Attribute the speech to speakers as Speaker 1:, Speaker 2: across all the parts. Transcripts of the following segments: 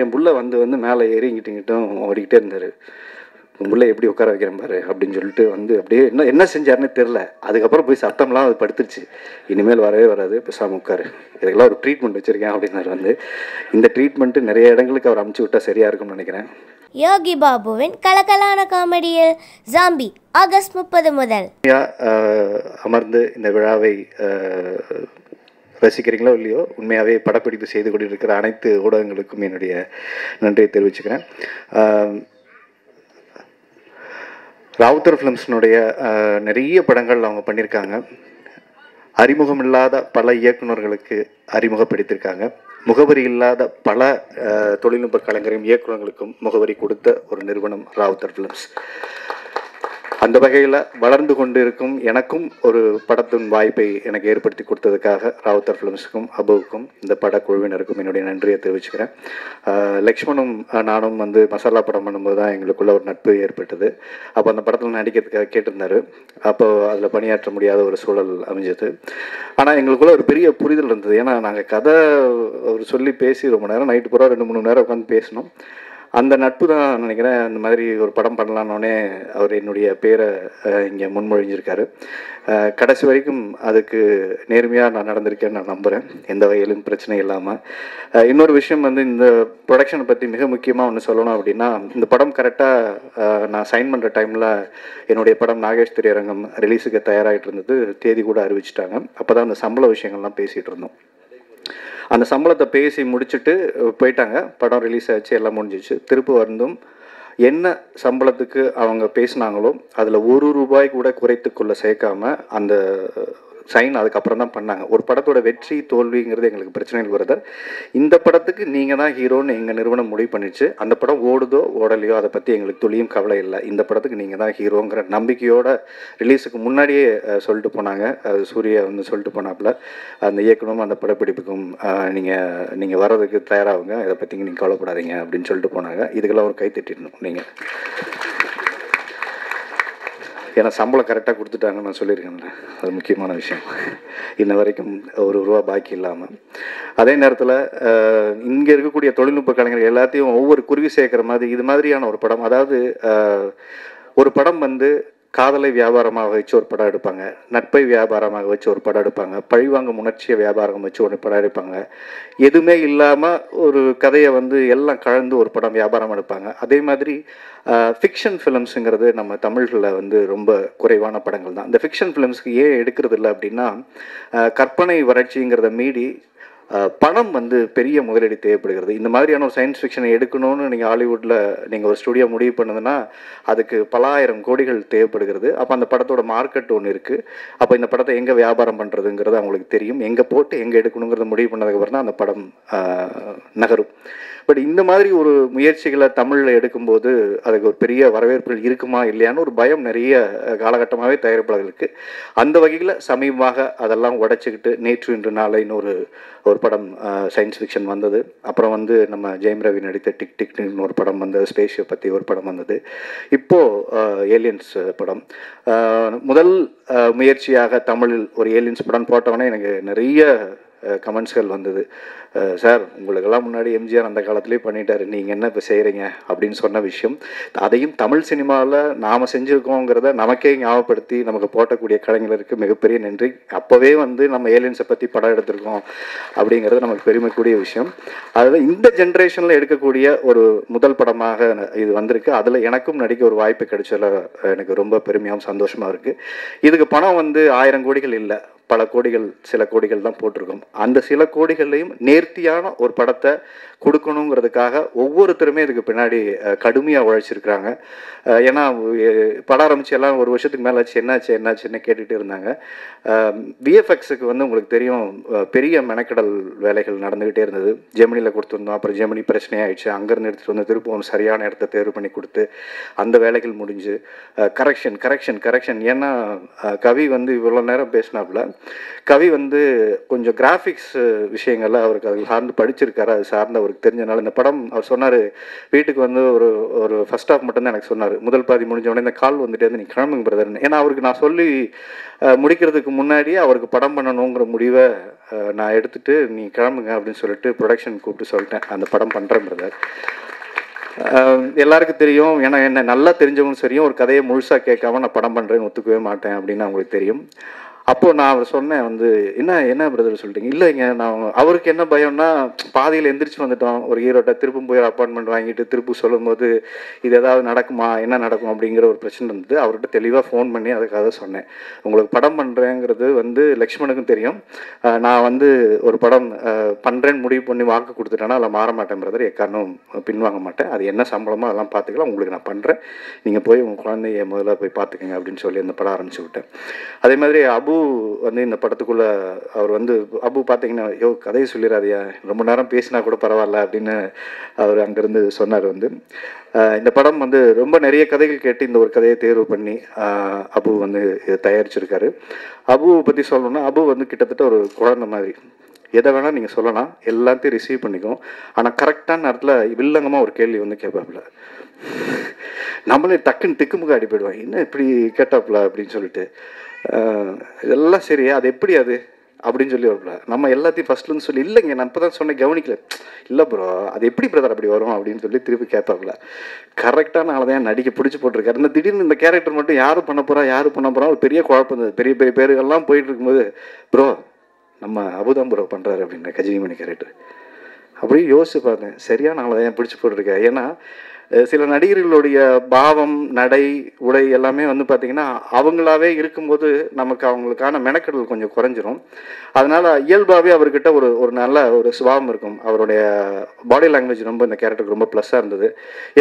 Speaker 1: என் புள்ள வந்து மேலே ஏறி இங்கிட்டும் ஓடிக்கிட்டே இருந்தார். உன் புள்ள எப்படி உட்கார வைக்கிறேன் பாரு அப்படின்னு சொல்லிட்டு அப்படியே என்ன செஞ்சாருன்னு தெரில. அதுக்கப்புறம் போய் சத்தம்லாம் அது படுத்துருச்சு. இனிமேல் வரவே வராது, பேசாமல் உட்காரு, இதுக்கெல்லாம் ஒரு ட்ரீட்மெண்ட் வச்சுருக்கேன் அப்படின்னாரு. இந்த ட்ரீட்மெண்ட்டு நிறைய இடங்களுக்கு அவர் அமுச்சு விட்டால் சரியாக இருக்கும்னு நினைக்கிறேன்.
Speaker 2: யோகி பாபுவின் கலக்கலான காமெடியில் ஜாம்பி ஆகஸ்ட் 30 முதல்
Speaker 1: அமர்ந்து இந்த விழாவை ரசிக்கிறீங்களோ இல்லையோ, உண்மையாகவே படப்பிடிப்பு செய்து கொண்டிருக்கிற அனைத்து ஊடகங்களுக்கும் என்னுடைய நன்றியை தெரிவிச்சுக்கிறேன். ராவுத்தர் ஃபிலிம்ஸ்னுடைய நிறைய படங்கள் அவங்க பண்ணியிருக்காங்க. அறிமுகம் இல்லாத பல இயக்குநர்களுக்கு அறிமுகப்படுத்தியிருக்காங்க. முகவரி இல்லாத பல தொழில்நுட்ப கலைஞரையும் இயக்குநர்களுக்கும் முகவரி கொடுத்த ஒரு நிறுவனம் ராவுத்தர் ஃபிலிம்ஸ். அந்த வகையில் வளர்ந்து கொண்டு இருக்கும் எனக்கும் ஒரு படத்தின் வாய்ப்பை எனக்கு ஏற்படுத்தி கொடுத்ததுக்காக ராவுத்தர் ஃபிலிம்ஸுக்கும் அபுவுக்கும் இந்த படக்குழுவினருக்கும் என்னுடைய நன்றியை தெரிவிச்சுக்கிறேன். லக்ஷ்மணும் நானும் மசாலா படம் பண்ணும்போது தான் எங்களுக்குள்ள ஒரு நட்பு ஏற்பட்டது. அப்போ அந்த படத்தில் நடிக்கிறதுக்காக கேட்டிருந்தார். அப்போது அதில் பணியாற்ற முடியாத ஒரு சூழல் அமைஞ்சது. ஆனால் எங்களுக்குள்ள ஒரு பெரிய புரிதல் இருந்தது. ஏன்னா நாங்கள் கதை அவர் சொல்லி பேசி ரொம்ப நேரம், நைட்டு பூரா 2-3 மணி நேரம் உட்காந்து பேசினோம். அந்த நட்பு தான் நினைக்கிறேன். அந்த மாதிரி ஒரு படம் பண்ணலான்னே அவர் என்னுடைய பேரை இங்கே முன்மொழிஞ்சிருக்காரு. கடைசி வரைக்கும் அதுக்கு நேர்மையாக நான் நடந்திருக்கேன்னு நான் நம்புகிறேன், எந்த வகையிலும் பிரச்சனை இல்லாமல். இன்னொரு விஷயம் இந்த ப்ரொடக்ஷனை பற்றி மிக முக்கியமாக ஒன்று சொல்லணும் அப்படின்னா, இந்த படம் கரெக்டாக நான் சைன் பண்ணுற டைமில் என்னுடைய படம் நாகேஷ் திரையரங்கம் ரிலீஸுக்கு தயாராகிட்டு இருந்தது. தேதி கூட அறிவிச்சிட்டாங்க. அப்போ தான் அந்த சம்பள விஷயங்கள்லாம் பேசிகிட்டு இருந்தோம். அந்த சம்பளத்தை பேசி முடிச்சுட்டு போயிட்டாங்க. படம் ரிலீஸ் ஆச்சு, எல்லாம் முடிஞ்சிச்சு. திரும்ப என்ன சம்பளத்துக்கு அவங்க பேசினாங்களோ அதில் ₹1 கூட குறைத்து கொள்ள சேர்க்காம அந்த சைன் அதுக்கப்புறம் தான் பண்ணாங்க. ஒரு படத்தோட வெற்றி தோல்விங்கிறது எங்களுக்கு பிரச்சனைகள் வருது. இந்த படத்துக்கு நீங்கள் தான் ஹீரோன்னு எங்கள் நிறுவனம் முடிவு பண்ணிடுச்சு. அந்த படம் ஓடுதோ ஓடலையோ அதை பற்றி எங்களுக்கு துளியும் கவலை இல்லை. இந்த படத்துக்கு நீங்கள் தான் ஹீரோங்கிற நம்பிக்கையோட ரிலீஸுக்கு முன்னாடியே சொல்லிட்டு போனாங்க. சூர்யா சொல்லிட்டு போனாப்புல, அந்த இயக்குனரும் அந்த படப்பிடிப்புக்கும் நீங்கள் வர்றதுக்கு தயாராகுங்க, இதை பற்றி நீங்கள் கவலைப்படாதீங்க அப்படின்னு சொல்லிட்டு போனாங்க. இதுக்கெல்லாம் ஒரு கை தட்டிடணும் நீங்கள். ஏன்னா சம்பளம் கரெக்டாக கொடுத்துட்டாங்கன்னு நான் சொல்லியிருக்கேன்ல, அது முக்கியமான விஷயம். இன்ன வரைக்கும் ₹1 பாக்கி இல்லாமல். அதே நேரத்தில் இங்கே இருக்கக்கூடிய தொழில்நுட்ப கலைஞர்கள் எல்லாத்தையும் ஒவ்வொரு குருவி சேர்க்குற மாதிரி இது மாதிரியான ஒரு படம், அதாவது ஒரு படம் காதலை வியாபாரமாக வச்சு ஒரு படம் எடுப்பாங்க, நட்பை வியாபாரமாக வச்சு ஒரு படம் எடுப்பாங்க, பழிவாங்கும் உணர்ச்சியை வியாபாரம் வச்சு ஒரு படம் எடுப்பாங்க, எதுவுமே இல்லாமல் ஒரு கதையை எல்லாம் கலந்து ஒரு படம் வியாபாரம் எடுப்பாங்க. அதே மாதிரி ஃபிக்ஷன் ஃபிலிம்ஸுங்கிறது நம்ம தமிழ்களில் ரொம்ப குறைவான படங்கள் தான். இந்த ஃபிக்ஷன் ஃபிலிம்ஸ்க்கு ஏன் எடுக்கிறது இல்லை அப்படின்னா, கற்பனை வறட்சிங்கிறத மீறி பணம் பெரிய முதலீடு தேவைப்படுகிறது. இந்த மாதிரியான ஒரு சயின்ஸ் ஃபிக்ஷனை எடுக்கணும்னு நீங்கள் ஹாலிவுட்டில் நீங்கள் ஒரு ஸ்டுடியோ முடிவு பண்ணுதுன்னா அதுக்கு பல ஆயிரம் கோடிகள் தேவைப்படுகிறது. அப்போ அந்த படத்தோட மார்க்கெட் ஒன்று இருக்குது. அப்போ இந்த படத்தை எங்கே வியாபாரம் பண்ணுறதுங்கிறது அவங்களுக்கு தெரியும். எங்கே போட்டு எங்கே எடுக்கணுங்கிறத முடிவு பண்ணதுக்கப்புறம் தான் அந்த படம் நகரும். பட் இந்த மாதிரி ஒரு முயற்சிகளை தமிழில் எடுக்கும்போது அதுக்கு ஒரு பெரிய வரவேற்புகள் இருக்குமா இல்லையான்னு ஒரு பயம் நிறைய காலகட்டமாகவே தயாரிப்பாளர்களுக்கு. அந்த வகையில் சமீபமாக அதெல்லாம் உடைச்சிக்கிட்டு நேற்று இன்று நாளைன்னு ஒரு படம் சயின்ஸ் ஃபிக்ஷன் வந்தது. அப்புறம் நம்ம ஜெயம் ரவி நடித்த டிக் டிக்னு ஒரு படம் வந்தது, ஸ்பேஸை பற்றி ஒரு படம் வந்தது. இப்போது ஏலியன்ஸ் படம் முதல் முயற்சியாக தமிழில் ஒரு ஏலியன்ஸ் படம் போட்டவொடனே எனக்கு நிறைய கமெண்ட்ஸ்கள் வந்தது. சார், உங்களுக்கெல்லாம் முன்னாடி எம்ஜிஆர் அந்த காலத்துலேயே பண்ணிட்டாரு, நீங்கள் என்ன இப்போ செய்கிறீங்க அப்படின்னு சொன்ன விஷயம். அதையும் தமிழ் சினிமாவில் நாம் செஞ்சுருக்கோங்கிறத நமக்கே ஞாபகப்படுத்தி நமக்கு போட்டக்கூடிய கலைஞருக்கு மிகப்பெரிய நன்றி. அப்போவே நம்ம ஏலியன்ஸை பற்றி படம் எடுத்திருக்கோம் அப்படிங்கிறது நமக்கு பெருமைக்கூடிய விஷயம். அதில் இந்த ஜென்ரேஷனில் எடுக்கக்கூடிய ஒரு முதல் படமாக இது வந்திருக்கு. அதில் எனக்கும் நடிக்க ஒரு வாய்ப்பு கிடைச்சதில் எனக்கு ரொம்ப பெருமையாகவும் சந்தோஷமாக இருக்குது. இதுக்கு பணம் 1000 கோடிகள் இல்லை, பல கோடிகள், சில கோடிகள் தான் போட்டிருக்கோம். அந்த சில கோடிகள்லையும் நேர்த்தியான ஒரு படத்தை கொடுக்கணுங்கிறதுக்காக ஒவ்வொருத்தருமே இதுக்கு பின்னாடி கடுமையாக உழைச்சிருக்கிறாங்க. ஏன்னா படம் ஆரம்பிச்சு எல்லாம் ஒரு வருஷத்துக்கு மேலே ஆச்சு, என்னாச்சுன்னு கேட்டுகிட்டே இருந்தாங்க. விஎஃப்எக்ஸுக்கு உங்களுக்கு தெரியும், பெரிய மெனக்கடல் வேலைகள் நடந்துக்கிட்டே இருந்தது. ஜெமினியில் கொடுத்துருந்தோம், அப்புறம் ஜெமினி பிரச்சனையாகிடுச்சு. அங்கேருந்து எடுத்துகிட்டு திருப்பம் சரியான இடத்த தேர்வு பண்ணி கொடுத்து அந்த வேலைகள் முடிஞ்சு கரெக்ஷன். ஏன்னா கவி இவ்வளோ நேரம் பேசினாப்புல கவி வந்து கொஞ்சம் கிராஃபிக்ஸ் விஷயங்கள்ல அவருக்கு அது சார்ந்து படிச்சிருக்காரு, அது சார்ந்து அவருக்கு தெரிஞ்சனால இந்த படம் அவர் சொன்னார். வீட்டுக்கு வந்து ஒரு ஒரு ஃபர்ஸ்ட் ஹாஃப் மட்டும்தான் எனக்கு சொன்னார். முதல் பாதி முடிஞ்ச உடனே இந்த கால் வந்துட்டு வந்து நீ கிளம்புங்க பிரதர்னு. ஏன்னா அவருக்கு நான் சொல்லி முடிக்கிறதுக்கு முன்னாடியே அவருக்கு படம் பண்ணணுங்கிற முடிவை நான் எடுத்துட்டு நீ கிளம்புங்க அப்படின்னு சொல்லிட்டு ப்ரொடக்ஷன் கூப்பிட்டு சொல்லிட்டேன், அந்த படம் பண்ணுறேன் பிரதர். எல்லாருக்கும் தெரியும், ஏன்னா என்ன நல்லா தெரிஞ்சவங்களும் சரியும், ஒரு கதையை முழுசாக கேட்காம நான் படம் பண்ணுறேன்னு ஒத்துக்கவே மாட்டேன் அப்படின்னு அவங்களுக்கு தெரியும். அப்போது நான் அவர் சொன்னேன் வந்து, என்ன பிரதர் சொல்லிட்டீங்க? இல்லைங்க, நான் அவருக்கு என்ன பயம்னா, பாதியில் எந்திரிச்சு வந்துட்டோம் ஒரு ஹீரோட்ட, திருப்பும் போய் அப்பாயின்மெண்ட் வாங்கிட்டு திருப்பு சொல்லும்போது இது ஏதாவது நடக்குமா, என்ன நடக்கும் அப்படிங்கிற ஒரு பிரச்சனை இருந்தது. அவர்கிட்ட தெளிவாக ஃபோன் பண்ணி அதுக்காக சொன்னேன், உங்களுக்கு படம் பண்ணுறேங்கிறது வந்து லக்ஷ்மணுக்கும் தெரியும், நான் வந்து ஒரு படம் பண்ணுறேன்னு முடிவு பண்ணி வாக்கு கொடுத்துட்டேன்னா அதில் மாற மாட்டேன் பிரதர், எக்காரணம் பின்வாங்க மாட்டேன், அது என்ன சம்பளமோ அதெல்லாம் பார்த்துக்கலாம், உங்களுக்கு நான் பண்ணுறேன், நீங்கள் போய் உங்கள் குழந்தைய முதல்ல போய் பார்த்துக்கங்க அப்படின்னு சொல்லி அந்த படம் ஆரம்பிச்சு விட்டேன். அதே மாதிரி அபு வந்து இந்த படத்துக்குள்ளே அவர் வந்து அபு பார்த்தீங்கன்னா, யோ கதையை சொல்லிடாதியா, ரொம்ப நேரம் பேசினா கூட பரவாயில்ல அப்படின்னு அவர் அங்கேருந்து சொன்னார். வந்து இந்த படம் வந்து ரொம்ப நிறைய கதைகள் கேட்டு இந்த ஒரு கதையை தேர்வு பண்ணி அபு வந்து இதை தயாரிச்சிருக்காரு. அபுவை பற்றி சொல்லணும்னா, அபு வந்து கிட்டத்தட்ட ஒரு குழந்தை மாதிரி, எதை வேணால் நீங்கள் சொல்லலாம், எல்லாத்தையும் ரிசீவ் பண்ணிக்கும். ஆனால் கரெக்டான நேரத்தில் வில்லங்கமாக ஒரு கேள்வி வந்து கேட்பாப்புல, நம்மளே டக்குன்னு திக்குமுக அடி போயிடுவான், என்ன இப்படி கேட்டாப்புல அப்படின்னு சொல்லிட்டு, இதெல்லாம் சரி அது எப்படி அது அப்படின்னு சொல்லி வரல, நம்ம எல்லாத்தையும் ஃபர்ஸ்ட்லேருந்து சொல்லி, இல்லைங்க நான் இப்போ தான் சொன்னேன் கவனிக்கல, இல்லை ப்ரோ அது எப்படி பிரதர் அப்படி வரும் அப்படின்னு சொல்லி திருப்பி கேட்பாப்புல. கரெக்டான ஆள் தான் நடிக்க பிடிச்சி போட்டிருக்காரு. இந்த திடீர்னு இந்த கேரக்டர் மட்டும் யார் பண்ண போகிறா ஒரு பெரிய குழப்பம் இருந்தது. பெரிய பெரிய பேருகள்லாம் போயிட்டு இருக்கும்போது, ப்ரோ நம்ம அபுதான் ப்ரோ பண்ணுறாரு அப்படின்னு கஜினிமணி கேரக்டர். அப்படியே யோசிச்சு பார்த்தேன், சரியான ஆளை தான் பிடிச்சி போட்டிருக்கேன். ஏன்னா சில நடிகர்களுடைய பாவம், நடை, உடை எல்லாமே வந்து பார்த்திங்கன்னா அவங்களாவே இருக்கும்போது நமக்கு அவங்களுக்கான மெனக்கெடல் கொஞ்சம் குறைஞ்சிரும். அதனால் இயல்பாகவே அவர்கிட்ட ஒரு நல்ல ஒரு சுபாவம் இருக்கும். அவருடைய பாடி லாங்குவேஜ் ரொம்ப இந்த கேரக்டருக்கு ரொம்ப ப்ளஸ்ஸாக இருந்தது.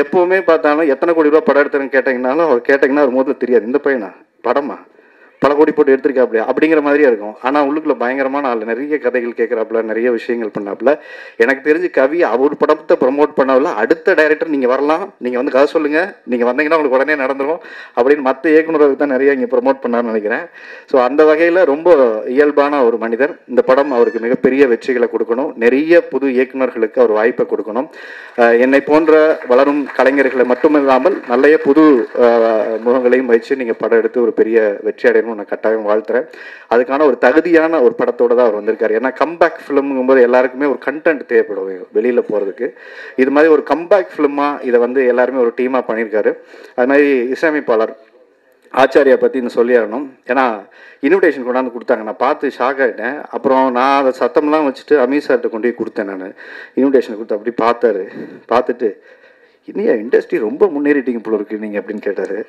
Speaker 1: எப்போவுமே பார்த்தாலும் எத்தனை கோடி ரூபா படம் எடுத்துன்னு கேட்டிங்கனாலும் அவர் கேட்டிங்கன்னா அவர் முதல்ல தெரியாது, இந்த பையனா படமா பல கோடி போட்டு எடுத்திருக்காப்புல அப்படிங்கிற மாதிரியே இருக்கும். ஆனால் உள்ளுக்குள்ள பயங்கரமான ஆள், நிறைய கதைகள் கேட்குறாப்புல, நிறைய விஷயங்கள் பண்ணாப்புல. எனக்கு தெரிஞ்சு கவி அவர் படத்தை ப்ரமோட் பண்ணவில்ல, அடுத்த டைரக்டர் நீங்கள் வரலாம், நீங்கள் வந்து கதை சொல்லுங்கள், நீங்கள் வந்தீங்கன்னா உங்களுக்கு உடனே நடந்துடும் அப்படின்னு மற்ற இயக்குநர்களுக்கு தான் நிறைய இங்கே ப்ரமோட் பண்ணான்னு நினைக்கிறேன். ஸோ அந்த வகையில் ரொம்ப இயல்பான ஒரு மனிதர். இந்த படம் அவருக்கு மிகப்பெரிய வெற்றிகளை கொடுக்கணும், நிறைய புது இயக்குநர்களுக்கு அவர் வாய்ப்பை கொடுக்கணும். என்னை போன்ற வளரும் கலைஞர்களை மட்டுமில்லாமல் நிறைய புது முகங்களையும் வச்சு நீங்கள் படம் எடுத்து ஒரு பெரிய வெற்றி அடையணும் நான் கட்டாயம் வாழ்த்துறேன். அதுக்கான ஒரு தகுதியான ஒரு படத்தோட தான் அவர் வந்திருக்காரு. ஏன்னா கம்பேக் ஃபிலிம்ங்கும்போது எல்லாருக்குமே ஒரு கண்டென்ட் தேவைப்படும் வெளியில் போகிறதுக்கு. இது மாதிரி ஒரு கம்பேக் ஃபிலிமாக இதை வந்து எல்லாருமே ஒரு டீமாக பண்ணியிருக்காரு. அது மாதிரி இசையமைப்பாளர் ஆச்சாரியா பற்றி இன்னும் சொல்லிடணும். ஏன்னா இன்விடேஷன் கொண்டாந்து கொடுத்தாங்க, நான் பார்த்து ஷாக் ஆகிட்டேன். அப்புறம் நான் அதை சத்தம்லாம் வச்சுட்டு அமீசார்கிட்ட கொண்டு போய் கொடுத்தேன். நான் இன்விடேஷன் கொடுத்து அப்படி பார்த்துட்டு இன்னையா இண்டஸ்ட்ரி ரொம்ப முன்னேறிட்டீங்க போல இருக்கு நீங்கள் அப்படின்னு கேட்டார்.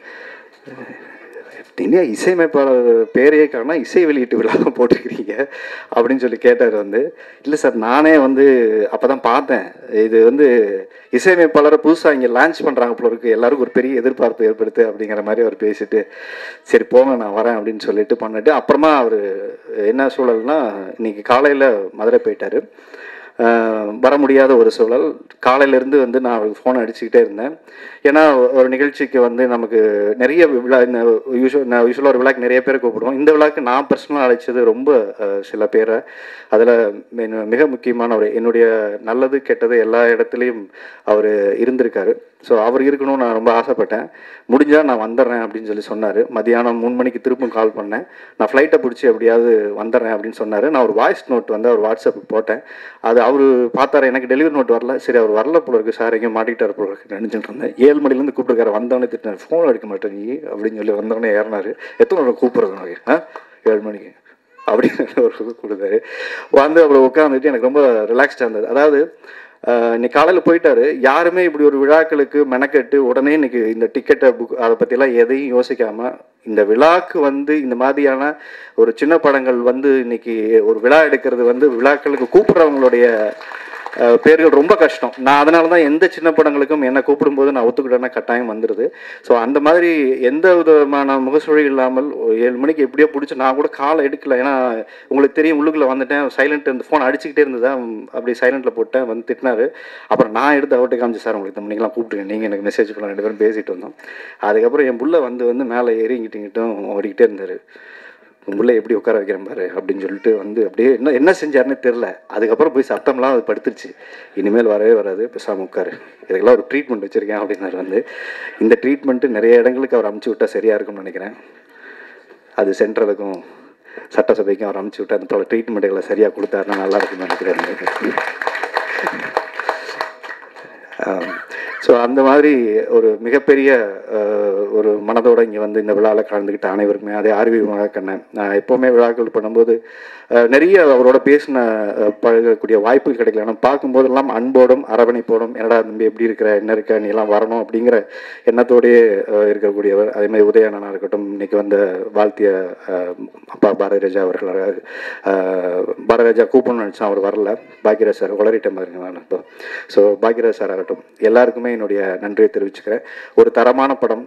Speaker 1: இனியா இசையமைப்பாளர் பேரையே காரணம் இசை வெளியீட்டு விழா போட்டிருக்கிறீங்க அப்படின்னு சொல்லி கேட்டார். வந்து இல்லை சார் நானே வந்து அப்போ தான் பார்த்தேன், இது வந்து இசையமைப்பாளரை புதுசாக இங்கே லான்ச் பண்ணுறாங்க போல இருக்குது, எல்லாருக்கும் ஒரு பெரிய எதிர்பார்ப்பு ஏற்படுத்து அப்படிங்கிற மாதிரி அவர் பேசிட்டு சரி போங்க நான் வரேன் அப்படின்னு சொல்லிட்டு பண்ணிட்டு அப்புறமா அவர் என்ன சூழல்னா இன்றைக்கி காலையில் மதுரை போயிட்டார். வர முடியாத ஒரு சூழல். காலையிலேருந்து வந்து நான் அவருக்கு ஃபோன் அடிச்சுக்கிட்டே இருந்தேன். ஏன்னா ஒரு நிகழ்ச்சிக்கு வந்து நமக்கு நிறைய விழா, இந்த யூஸ்வலாக ஒரு விழாக்கு நிறைய பேரை கூப்பிடுவோம். இந்த விழாக்கு நான் பர்சனலாக அழைச்சது ரொம்ப சில பேரை. அதில் மிக முக்கியமான என்னுடைய நல்லது கெட்டது எல்லா இடத்துலையும் அவர் இருந்திருக்காரு. ஸோ அவர் இருக்கணும்னு நான் ரொம்ப ஆசைப்பட்டேன். முடிஞ்சால் நான் வந்துடுறேன் அப்படின்னு சொல்லி சொன்னார். மதியானம் 3 மணிக்கு திருப்பும் கால் பண்ணேன், நான் ஃப்ளைட்டை பிடிச்சி எப்படியாவது வந்துடுறேன் அப்படின்னு சொன்னார். நான் ஒரு வாய்ஸ் நோட் வந்து அவர் வாட்ஸ்அப்புக்கு போட்டேன். அது அவர் பார்த்தாரு, எனக்கு டெலிவரி நோட் வரல. சரி அவர் வரல போல இருக்குது சார், எங்கேயும் மாட்டிக்கிட்டார் போல இருக்கு நினச்சிட்டு இருந்தேன். 7 மணிலேருந்து கூப்பிட்டுருக்காரு. வந்தவொடனே திட்டினார், ஃபோன் எடுக்க மாட்டேன் நீ அப்படின்னு சொல்லி வந்தவொடனே ஏறினார். எத்தனை நேரம் கூப்பிட்றது உனக்கு? 7 மணிக்கு அப்படின்னு ஒரு கொடுத்தாரு. வந்து அவ்வளோ உட்காந்துட்டு எனக்கு ரொம்ப ரிலாக்ஸ்டாக இருந்தது. அதாவது இன்னைக்கு காலையில் போயிட்டாரு. யாருமே இப்படி ஒரு விழாக்களுக்கு மெனக்கெட்டு உடனே இன்னைக்கு இந்த டிக்கெட்டை புக் அதை பற்றிலாம் எதையும் யோசிக்காமல் இந்த விழாக்கு வந்து இந்த மாதிரியான ஒரு சின்ன படங்கள் வந்து இன்னைக்கு ஒரு விழா எடுக்கிறது வந்து விழாக்களுக்கு கூப்பிட்றவங்களுடைய பேர்கள் ரொம்ப கஷ்டம். நான் அதனால தான் எந்த சின்ன படங்களுக்கும் என்னை கூப்பிடும்போது நான் ஒத்துக்கிட்டேன்னா கட்டாயம் வந்துடுது. ஸோ அந்த மாதிரி எந்த விதமான முகசுழி இல்லாமல் 7 மணிக்கு எப்படியோ பிடிச்சி நான் கூட காலை எடுக்கல. ஏன்னா உங்களுக்கு தெரியும் உள்ளுக்குள்ளே வந்துட்டேன், சைலண்ட் இந்த ஃபோன் அடிச்சுக்கிட்டே இருந்ததா, அப்படி சைலண்ட்டில் போட்டேன். வந்து திட்டினார். அப்புறம் நான் எடுத்து அவர்கிட்ட காமிச்சு, சார் உங்களுக்கு இந்த மணிக்கெலாம் கூப்பிட்டுருங்க, நீங்கள் எனக்கு மெசேஜ் பண்ணலாம், 2 பேரும் பேசிகிட்டு வந்தோம். அதுக்கப்புறம் என் புள்ள வந்து மேலே ஏறி இங்கிட்டும் ஓடிக்கிட்டே இருந்தார். உன் பிள்ளை எப்படி உட்கார வைக்கிறேன் பாரு அப்படின்னு சொல்லிட்டு வந்து அப்படியே என்ன செஞ்சாருன்னு தெரில. அதுக்கப்புறம் போய் சத்தம்லாம் அது படுத்துருச்சு. இனிமேல் வரவே வராது, பேசாமல் உட்காரு, இதுக்கெல்லாம் ஒரு ட்ரீட்மெண்ட் வச்சுருக்கேன் அப்படின்னாரு. வந்து இந்த ட்ரீட்மெண்ட்டு நிறைய இடங்களுக்கு அவர் அமுச்சு விட்டால் சரியாக இருக்கும்னு நினைக்கிறேன். அது சென்ட்ரலுக்கும் சட்டசபைக்கும் அவர் அமுச்சு விட்டு அந்த ட்ரீட்மெண்ட்டுகளை சரியாக கொடுத்தாருன்னா நல்லா இருக்குன்னு நினைக்கிறேன். ஸோ அந்த மாதிரி ஒரு மிகப்பெரிய ஒரு மனதோடு இங்கே வந்து இந்த விழாவில் கலந்துக்கிட்ட அனைவருக்குமே, அதே ஆர்வி கண்ணன், நான் எப்போவுமே விழாக்கள் பண்ணும்போது நிறைய அவரோட பேசின பழகக்கூடிய வாய்ப்புகள் கிடைக்கல. ஆனால் பார்க்கும்போதெல்லாம் அன்போடும் அரவணைப்போடும், என்னடா தம்பி எப்படி இருக்கிற, என்ன இருக்க, நீ எல்லாம் வரணும் அப்படிங்கிற எண்ணத்தோடையே இருக்கக்கூடியவர். அதேமாதிரி உதயண்ணனாக இருக்கட்டும், இன்றைக்கி வந்த வாழ்த்திய அப்பா பாரதிராஜா அவர்கள், பாரதிராஜா கூப்பிடணும்னு நினச்சா அவர் வரல, பாக்யராஜ் சார் உளறிட்ட மாதிரி நான் இப்போ. ஸோ பாக்யராஜ் சார் ஆகட்டும், எல்லாருக்குமே என்னுடைய நன்றியை தெரிவிச்சுக்கிறேன். ஒரு தரமான படம்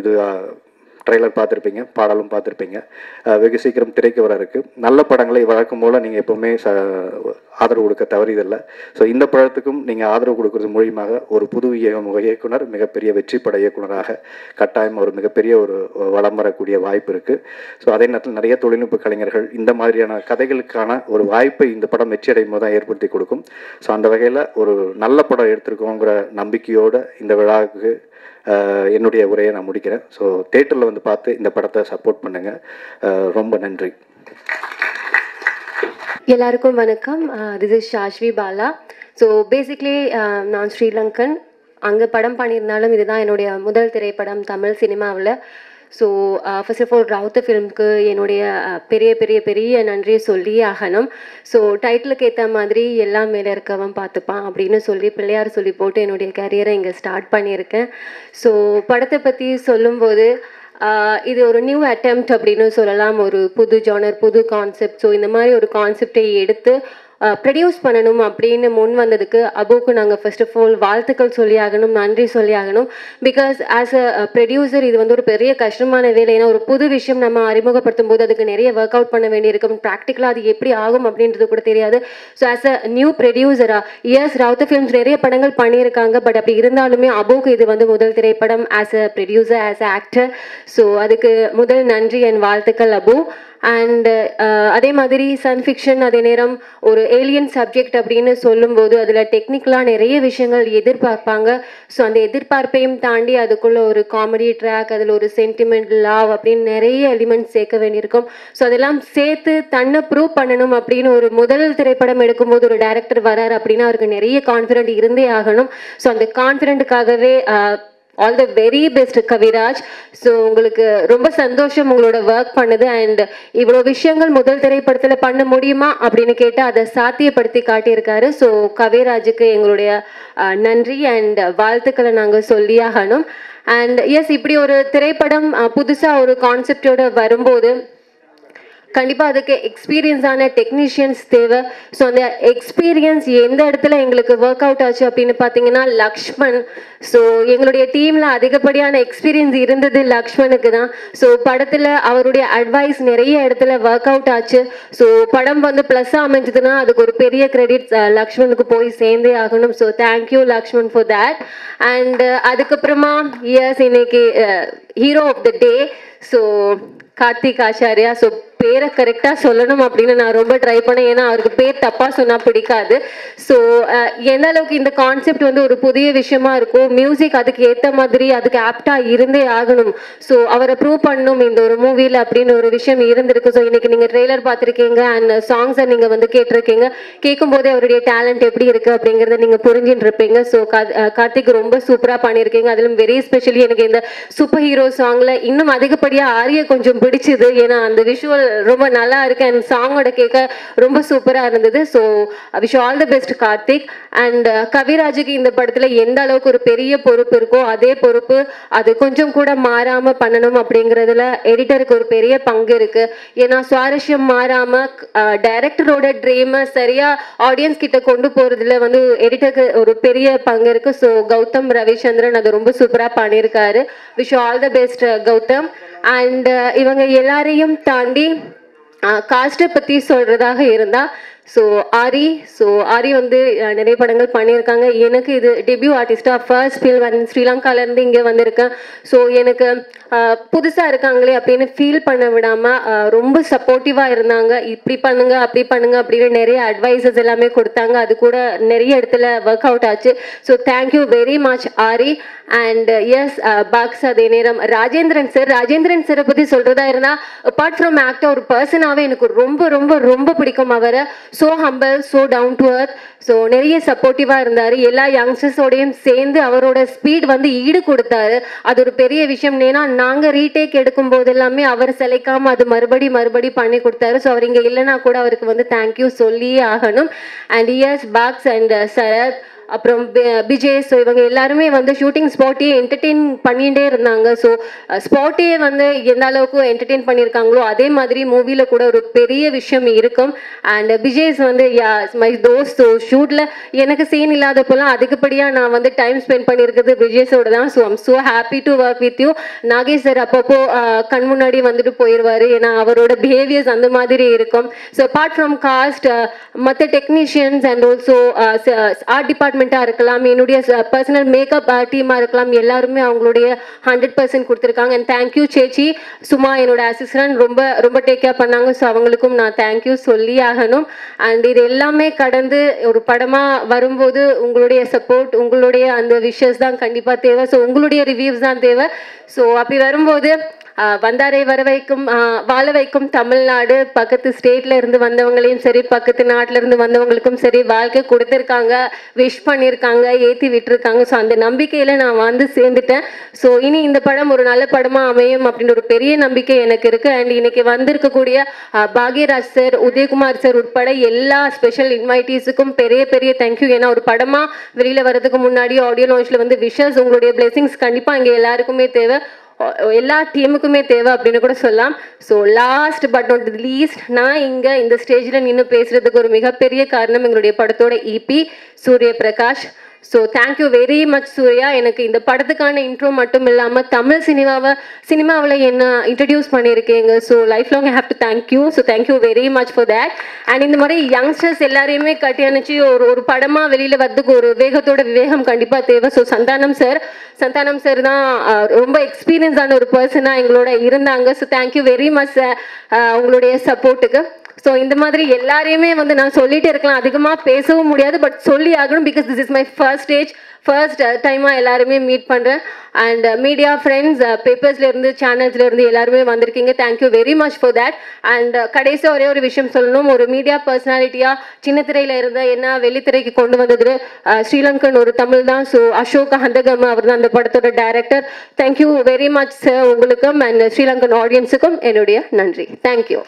Speaker 1: இது. ட்ரெய்லர் பார்த்துருப்பீங்க, பாடலும் பார்த்துருப்பீங்க. வெகு சீக்கிரம் திரைக்கு வர இருக்குது. நல்ல படங்களை வழக்கம் போல் நீங்கள் எப்போவுமே ஆதரவு கொடுக்க தவறியதில்லை. ஸோ இந்த படத்துக்கும் நீங்கள் ஆதரவு கொடுக்கறது மூலியமாக ஒரு புது இயக்குனர், மிகப்பெரிய வெற்றி பட இயக்குனராக கட்டாயம் ஒரு மிகப்பெரிய ஒரு வளம் வரக்கூடிய வாய்ப்பு இருக்குது. ஸோ அதே நேரத்தில் நிறைய தொழில்நுட்ப கலைஞர்கள் இந்த மாதிரியான கதைகளுக்கான ஒரு வாய்ப்பை இந்த படம் வெற்றி அடையும் போது தான் ஏற்படுத்தி கொடுக்கும். ஸோ அந்த வகையில் ஒரு நல்ல படம் எடுத்திருக்கோங்கிற நம்பிக்கையோடு இந்த விழாவுக்கு என்னுடைய உரையை நான் முடிக்கிறேன். ஸோ தேட்டரில் வந்து பார்த்து இந்த படத்தை சப்போர்ட் பண்ணுங்கள். ரொம்ப நன்றி.
Speaker 3: எல்லாருக்கும் வணக்கம். This is Shashvi Bala. So basically நான் ஸ்ரீலங்கன். அங்கே படம் பண்ணியிருந்தாலும் இதுதான் என்னுடைய முதல் திரைப்படம் தமிழ் சினிமாவில். ஸோ ஃபர்ஸ்ட் ஆஃப் ஆல் ரவுத்த ஃபிலிம்க்கு என்னுடைய பெரிய பெரிய பெரிய நன்றியை சொல்லி ஆகணும். ஸோ டைட்டிலுக்கு ஏற்ற மாதிரி எல்லாம் மேலே இருக்கவன் பார்த்துப்பான் அப்படின்னு சொல்லி பிள்ளையார் சொல்லி போட்டு என்னுடைய கேரியரை இங்கே ஸ்டார்ட் பண்ணியிருக்கேன். ஸோ படத்தை பற்றி சொல்லும்போது இது ஒரு நியூ அட்டெம்ப்ட் அப்படின்னு சொல்லலாம். ஒரு புது ஜானர், புது கான்செப்ட். ஸோ இந்த மாதிரி ஒரு கான்செப்டை எடுத்து ப்ரொடியூஸ் பண்ணணும் அப்படின்னு முன் வந்ததுக்கு அபுக்கு நாங்கள் ஃபர்ஸ்ட் ஆஃப் ஆல் வாழ்த்துக்கள் சொல்லி ஆகணும், நன்றி சொல்லி ஆகணும். பிகாஸ் ஆஸ் அ ப்ரொடியூசர் இது வந்து ஒரு பெரிய கஷ்டமான வேலை. ஏன்னா ஒரு புது விஷயம் நம்ம அறிமுகப்படுத்தும் போது அதுக்கு நிறைய ஒர்க் அவுட் பண்ண வேண்டியிருக்கும். ப்ராக்டிக்கலாக அது எப்படி ஆகும் அப்படின்றது கூட தெரியாது. ஸோ ஆஸ் அ நியூ ப்ரொடியூசரா, எஸ் ரவுத்த ஃபிலிம்ஸ் நிறைய படங்கள் பண்ணியிருக்காங்க. பட் அப்படி இருந்தாலுமே அபுக்கு இது வந்து முதல் திரைப்படம் as a producer, as a actor. So அதுக்கு முதல் நன்றி என் வாழ்த்துக்கள் அபு. அண்ட் அதே மாதிரி சன் ஃபிக்ஷன், அதே நேரம் ஒரு ஏலியன் சப்ஜெக்ட் அப்படின்னு சொல்லும்போது அதில் டெக்னிக்கலாக நிறைய விஷயங்கள் எதிர்பார்ப்பாங்க. ஸோ அந்த எதிர்பார்ப்பையும் தாண்டி அதுக்குள்ளே ஒரு காமெடி ட்ராக், அதில் ஒரு சென்டிமெண்ட், லவ் அப்படின்னு நிறைய எலிமெண்ட்ஸ் சேர்க்க வேண்டியிருக்கும். ஸோ அதெல்லாம் சேர்த்து தன்னை ப்ரூவ் பண்ணணும் அப்படின்னு ஒரு முதல் திரைப்படம் எடுக்கும்போது ஒரு டைரக்டர் வராரு அப்படின்னா அவருக்கு நிறைய கான்ஃபிடென்ட் இருந்தே ஆகணும். ஸோ அந்த கான்ஃபிடென்ட்டுக்காகவே all the very best Kaviraj. So உங்களுக்கு ரொம்ப சந்தோஷம் உங்களோட ஒர்க் பண்ணுது. அண்ட் இவ்வளோ விஷயங்கள் முதல் திரைப்படத்தில் பண்ண முடியுமா அப்படின்னு கேட்டால் அதை சாத்தியப்படுத்தி காட்டியிருக்காரு. ஸோ கவிராஜுக்கு எங்களுடைய நன்றி அண்ட் வாழ்த்துக்களை நாங்கள் சொல்லியாகணும். அண்ட் எஸ், இப்படி ஒரு திரைப்படம் புதுசாக ஒரு கான்செப்டோட வரும்போது கண்டிப்பாக அதுக்கு எக்ஸ்பீரியன்ஸான டெக்னீஷியன்ஸ் தேவை. ஸோ அந்த எக்ஸ்பீரியன்ஸ் எந்த இடத்துல எங்களுக்கு ஒர்க் அவுட் ஆச்சு அப்படின்னு பார்த்தீங்கன்னா லக்ஷ்மண். ஸோ எங்களுடைய டீமில் அதிகப்படியான எக்ஸ்பீரியன்ஸ் இருந்தது லக்ஷ்மணுக்கு தான். ஸோ படத்தில் அவருடைய அட்வைஸ் நிறைய இடத்துல ஒர்க் அவுட் ஆச்சு. ஸோ படம் வந்து ப்ளஸ்ஸாக அமைஞ்சதுன்னா அதுக்கு ஒரு பெரிய கிரெடிட்ஸ் லக்ஷ்மணுக்கு போய் சேர்ந்தே ஆகணும். So thank you Lakshman for that. And அதுக்கப்புறமா எஸ், இன்னைக்கு hero of the day so Karthik Acharya. So பேரை கரெக்டாக சொல்லணும் அப்படின்னு நான் ரொம்ப ட்ரை பண்ணேன். ஏன்னா அவருக்கு பேர் தப்பாக சொன்னால் பிடிக்காது. ஸோ எந்த அளவுக்கு இந்த கான்செப்ட் வந்து ஒரு புதிய விஷயமா இருக்கும், மியூசிக் அதுக்கு ஏற்ற மாதிரி அதுக்கு ஆப்டாக இருந்தே ஆகணும். ஸோ அவரை ப்ரூவ் பண்ணணும் இந்த ஒரு மூவியில் அப்படின்னு ஒரு விஷயம் இருந்திருக்கு. ஸோ இன்னைக்கு நீங்கள் ட்ரெய்லர் பார்த்துருக்கீங்க அண்ட் சாங்ஸை நீங்கள் வந்து கேட்டிருக்கீங்க. கேட்கும்போதே அவருடைய டேலண்ட் எப்படி இருக்குது அப்படிங்கிறத நீங்கள் புரிஞ்சுட்டு இருப்பீங்க. ஸோ கார்த்திக் ரொம்ப சூப்பராக பண்ணியிருக்கீங்க. அதிலும் வெரி ஸ்பெஷலி எனக்கு இந்த சூப்பர் ஹீரோ சாங்கில் இன்னும் அதிகப்படியாக ஆரிய கொஞ்சம் பிடிச்சிது. ஏன்னா அந்த விஷுவல் ரொம்ப நல்லா இருக்கு அண்ட் சாங்கோட கேட்க ரொம்ப சூப்பராக இருந்தது. So wish all the best Karthik. And கவிராஜுக்கு இந்த படத்தில் எந்த அளவுக்கு ஒரு பெரிய பொறுப்பு இருக்கோ அதே பொறுப்பு அது கொஞ்சம் கூட மாறாமல் பண்ணணும் அப்படிங்கிறதுல எடிட்டருக்கு ஒரு பெரிய பங்கு இருக்கு. ஏன்னா சுவாரஸ்யம் மாறாமல் டைரக்டரோட ட்ரீமை சரியாக ஆடியன்ஸ் கிட்ட கொண்டு போகிறதுல வந்து எடிட்டருக்கு ஒரு பெரிய பங்கு இருக்கு. ஸோ கௌதம் ரவிச்சந்திரன் அது ரொம்ப சூப்பராக பண்ணியிருக்காரு. Wish all the best Gautham. And இவங்க எல்லாரையும் தாண்டி காஸ்ட்டை பற்றி சொல்கிறதாக இருந்தால் ஆரி வந்து நிறைய படங்கள் பண்ணியிருக்காங்க. எனக்கு இது டெபியூ ஆர்டிஸ்டாக ஃபர்ஸ்ட் ஃபில்ம் ஸ்ரீலங்காலேருந்து இங்கே வந்திருக்கேன். ஸோ எனக்கு புதுசாக இருக்காங்களே அப்படின்னு ஃபீல் பண்ண விடாமல் ரொம்ப சப்போர்ட்டிவாக இருந்தாங்க. இப்படி பண்ணுங்க அப்படி பண்ணுங்க அப்படின்னு நிறைய அட்வைசஸ் எல்லாமே கொடுத்தாங்க. அது கூட நிறைய இடத்துல ஒர்க் அவுட் ஆச்சு. So thank you very much Aari. And S box அதே நேரம் ராஜேந்திரன் சாரை பற்றி சொல்கிறதா இருந்தால் அப்பார்ட் ஃப்ரம் ஆக்டர் ஒரு பர்சனாகவே எனக்கு ரொம்ப ரொம்ப ரொம்ப பிடிக்கும் அவரை. So humble, so down to earth. So நிறைய சப்போர்ட்டிவாக இருந்தார். எல்லா யங்ஸ்டர்ஸோடையும் சேர்ந்து அவரோட ஸ்பீட் வந்து ஈடு கொடுத்தாரு. அது ஒரு பெரிய விஷயம். ஏன்னா நாங்கள் ரீடேக் எடுக்கும் போது எல்லாமே அவர் சிலைக்காமல் அது மறுபடி பண்ணி கொடுத்தாரு. ஸோ அவர் இங்கே இல்லைன்னா கூட அவருக்கு வந்து தேங்க்யூ சொல்லியே ஆகணும். And S box and Sarath அப்புறம் விஜய், ஸோ இவங்க எல்லாருமே வந்து ஷூட்டிங் ஸ்பாட்டையே என்டர்டெயின் பண்ணிகிட்டே இருந்தாங்க. ஸோ ஸ்பாட்டையே வந்து எந்த அளவுக்கு என்டர்டெயின் பண்ணியிருக்காங்களோ அதே மாதிரி மூவியில் கூட ஒரு பெரிய விஷயம் இருக்கும். அண்ட் விஜய்ஸ் வந்து மை தோஸ்ட். ஸோ ஷூட்டில் எனக்கு சீன் இல்லாதப்போலாம் அதிகப்படியாக நான் வந்து டைம் ஸ்பெண்ட் பண்ணியிருக்கிறது விஜய்ஸோட தான். So I'm so happy to work with you. Nagesh sir அப்பப்போ கண் முன்னாடி வந்துட்டு போயிடுவார். ஏன்னா அவரோட பிஹேவியர்ஸ் அந்த மாதிரி இருக்கும். ஸோ அப்பார்ட் ஃப்ரம் காஸ்ட் மற்ற டெக்னீஷியன்ஸ் அண்ட் ஆல்சோ ஆர்ட் டிபார்ட்மெண்ட்டாக இருக்கலாம், என்னுடைய பர்சனல் மேக்கப் டீமாக இருக்கலாம், எல்லாருமே அவங்களுடைய 100% கொடுத்துருக்காங்க. அண்ட் தேங்க்யூ சேச்சி சும்மா என்னோட அசிஸ்டன்ட் ரொம்ப ரொம்ப டேக் கேர் பண்ணாங்க. ஸோ அவங்களுக்கும் நான் தேங்க்யூ சொல்லி ஆகணும். அண்ட் இது எல்லாமே கடந்து ஒரு படமாக வரும்போது உங்களுடைய சப்போர்ட், உங்களுடைய அந்த விஷஸ் தான் கண்டிப்பாக தேவை. ஸோ உங்களுடைய ரிவ்யூஸ் தான் தேவை. ஸோ அப்படி வரும்போது வந்தாரை வர வைக்கும் வாழ வைக்கும் தமிழ்நாடு, பக்கத்து ஸ்டேட்ல இருந்து வந்தவங்களையும் சரி பக்கத்து நாட்டில இருந்து வந்தவங்களுக்கும் சரி வாழ்க்கை கொடுத்துருக்காங்க, விஷ் பண்ணியிருக்காங்க, ஏற்றி விட்டுருக்காங்க. ஸோ அந்த நம்பிக்கையில் நான் வந்து சேர்ந்துட்டேன். ஸோ இனி இந்த படம் ஒரு நல்ல படமாக அமையும் அப்படின்ற ஒரு பெரிய நம்பிக்கை எனக்கு இருக்குது. அண்ட் இன்னைக்கு வந்திருக்கக்கூடிய பாக்யராஜ் சார், உதயகுமார் சார் உட்பட எல்லா ஸ்பெஷல் இன்வைட்டீஸுக்கும் பெரிய பெரிய தேங்க்யூ. ஏன்னா ஒரு படமாக வெளியில் வர்றதுக்கு முன்னாடி ஆடியோ லான்ச்சில் வந்து விஷஸ், உங்களுடைய பிளெஸிங்ஸ் கண்டிப்பாக இங்கே எல்லாருக்குமே தேவை, எல்லா டீமுக்குமே தேவை அப்படின்னு கூட சொல்லலாம். So last but not least, நான் இங்கே இந்த ஸ்டேஜில் நின்று பேசுகிறதுக்கு ஒரு மிகப்பெரிய காரணம் எங்களுடைய படத்தோட EP Surya Prakash. So thank you very much Surya. எனக்கு இந்த படத்துக்கான இன்ட்ரோ மட்டும் இல்லாமல் தமிழ் சினிமாவில் என்ன இன்ட்ரடியூஸ் பண்ணியிருக்கீங்க. So life long I have to thank you. So thank you very much for that. And இந்த மாதிரி யங்ஸ்டர்ஸ் எல்லாரையுமே கட்டி அணைச்சி ஒரு படமாக வெளியில் வரதுக்கு ஒரு விவேகம் கண்டிப்பாக தேவை. ஸோ சந்தானம் சார் தான் ரொம்ப எக்ஸ்பீரியன்ஸான ஒரு பர்சனாக எங்களோட இருந்தாங்க. ஸோ தேங்க்யூ வெரி மச் உங்களுடைய சப்போர்ட்டுக்கு. ஸோ இந்த மாதிரி எல்லாரையுமே வந்து நான் சொல்லிகிட்டே இருக்கலாம், அதிகமாக பேசவும் முடியாது, பட் சொல்லி ஆகணும். Because this is my first டைமாக எல்லாருமே மீட் பண்ணுறேன். அண்ட் மீடியா ஃப்ரெண்ட்ஸ், பேப்பர்ஸ்லேருந்து சேனல்ஸ்லேருந்து எல்லாருமே வந்திருக்கீங்க. Thank you very much for that. And கடைசியாக ஒரே ஒரு விஷயம் சொல்லணும். ஒரு மீடியா பர்சனாலிட்டியாக சின்ன திரையில் இருந்த என்ன வெள்ளித்திரைக்கு கொண்டு வந்தது ஸ்ரீலங்கன் ஒரு தமிழ் தான். ஸோ அசோக் ஹந்தகம் அவர் தான் அந்த படத்தோட director. Thank you very much sir. உங்களுக்கும் அண்ட் ஸ்ரீலங்கன் ஆடியன்ஸுக்கும் என்னுடைய நன்றி. தேங்க்யூ.